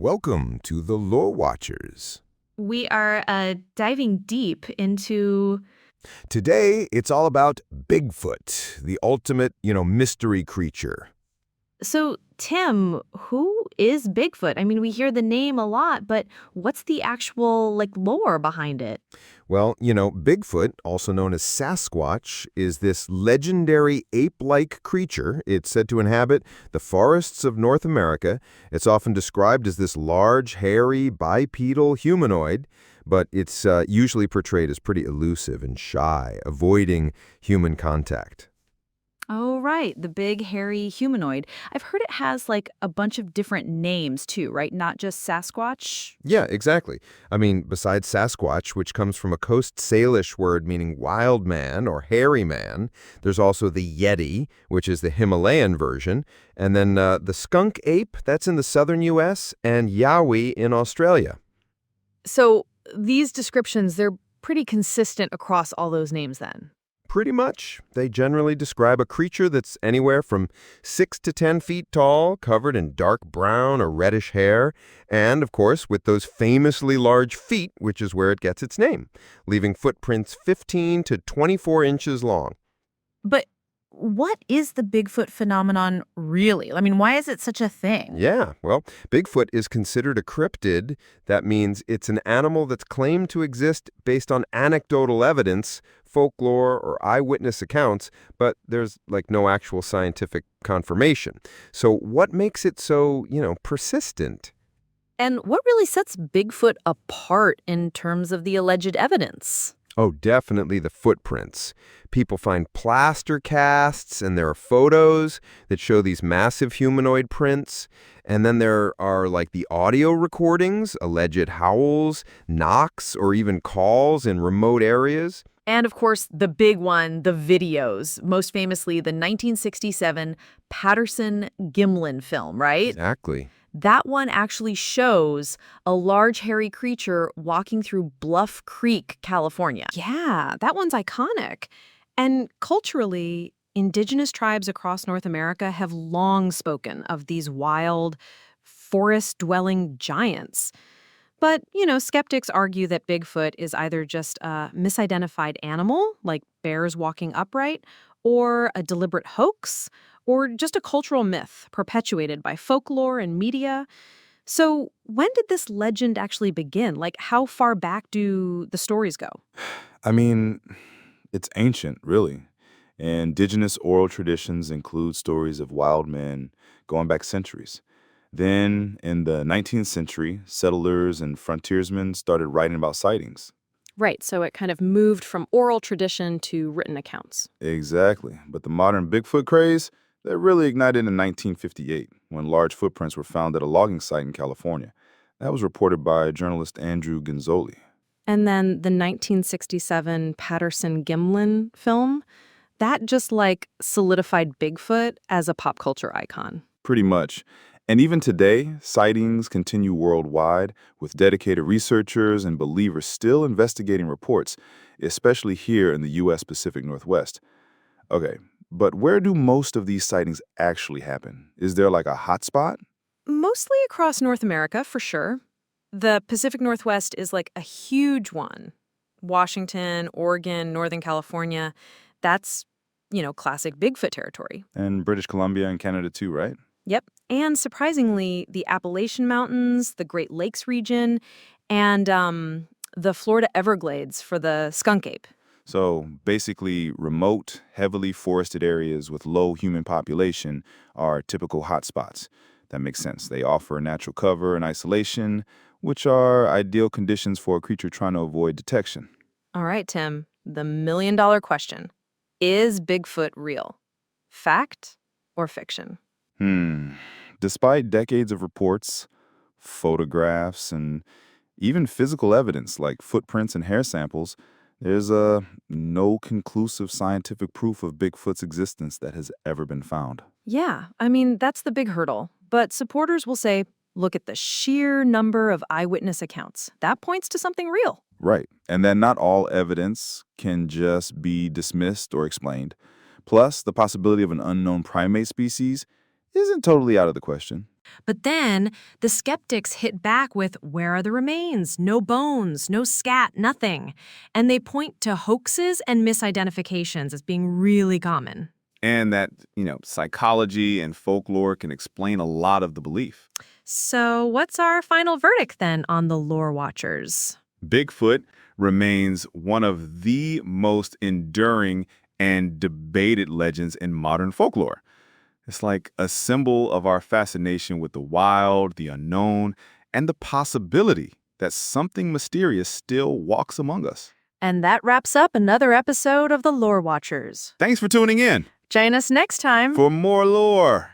Welcome to the Lore Watchers. We are diving deep into. Today, it's all about Bigfoot, the ultimate, mystery creature. So, Tim, who is Bigfoot? I mean, we hear the name a lot, but what's the actual, lore behind it? Well, Bigfoot, also known as Sasquatch, is this legendary ape-like creature. It's said to inhabit the forests of North America. It's often described as this large, hairy, bipedal humanoid, but it's usually portrayed as pretty elusive and shy, avoiding human contact. Oh, right. The big, hairy humanoid. I've heard it has, a bunch of different names, too, right? Not just Sasquatch? Yeah, exactly. I mean, besides Sasquatch, which comes from a Coast Salish word meaning wild man or hairy man, there's also the Yeti, which is the Himalayan version, and then the skunk ape, that's in the southern U.S., and Yowie in Australia. So, these descriptions, they're pretty consistent across all those names, then? Pretty much. They generally describe a creature that's anywhere from 6 to 10 feet tall, covered in dark brown or reddish hair, and, of course, with those famously large feet, which is where it gets its name, leaving footprints 15 to 24 inches long. But what is the Bigfoot phenomenon really? I mean, why is it such a thing? Yeah, well, Bigfoot is considered a cryptid. That means it's an animal that's claimed to exist based on anecdotal evidence, folklore, or eyewitness accounts, but there's no actual scientific confirmation. So what makes it so, persistent? And what really sets Bigfoot apart in terms of the alleged evidence? Oh, definitely the footprints. People find plaster casts, and there are photos that show these massive humanoid prints. And then there are the audio recordings, alleged howls, knocks, or even calls in remote areas. And of course, the big one, the videos, most famously the 1967 Patterson-Gimlin film, right? Exactly. That one actually shows a large hairy creature walking through Bluff Creek, California. Yeah, that one's iconic. And culturally, indigenous tribes across North America have long spoken of these wild, forest-dwelling giants. But, skeptics argue that Bigfoot is either just a misidentified animal, like bears walking upright, or a deliberate hoax, or just a cultural myth perpetuated by folklore and media. So when did this legend actually begin? How far back do the stories go? I mean, it's ancient, really. Indigenous oral traditions include stories of wild men going back centuries. Then, in the 19th century, settlers and frontiersmen started writing about sightings. Right, so it kind of moved from oral tradition to written accounts. Exactly. But the modern Bigfoot craze, that really ignited in 1958 when large footprints were found at a logging site in California. That was reported by journalist Andrew Gonzoli. And then the 1967 Patterson-Gimlin film, that just solidified Bigfoot as a pop culture icon. Pretty much. And even today, sightings continue worldwide, with dedicated researchers and believers still investigating reports, especially here in the U.S. Pacific Northwest. Okay, but where do most of these sightings actually happen? Is there a hot spot? Mostly across North America, for sure. The Pacific Northwest is a huge one. Washington, Oregon, Northern California, that's, classic Bigfoot territory. And British Columbia and Canada too, right? Yep. And surprisingly, the Appalachian Mountains, the Great Lakes region, and the Florida Everglades for the skunk ape. So basically, remote, heavily forested areas with low human population are typical hotspots. That makes sense. They offer natural cover and isolation, which are ideal conditions for a creature trying to avoid detection. All right, Tim, the million-dollar question. Is Bigfoot real? Fact or fiction? Despite decades of reports, photographs, and even physical evidence like footprints and hair samples, there's no conclusive scientific proof of Bigfoot's existence that has ever been found. Yeah, I mean, that's the big hurdle. But supporters will say, look at the sheer number of eyewitness accounts. That points to something real. Right. And then not all evidence can just be dismissed or explained. Plus, the possibility of an unknown primate species, isn't totally out of the question. But then the skeptics hit back with, where are the remains? No bones, no scat, nothing. And they point to hoaxes and misidentifications as being really common. And that, psychology and folklore can explain a lot of the belief. So what's our final verdict then on the lore watchers? Bigfoot remains one of the most enduring and debated legends in modern folklore. It's like a symbol of our fascination with the wild, the unknown, and the possibility that something mysterious still walks among us. And that wraps up another episode of the Lore Watchers. Thanks for tuning in. Join us next time For more lore.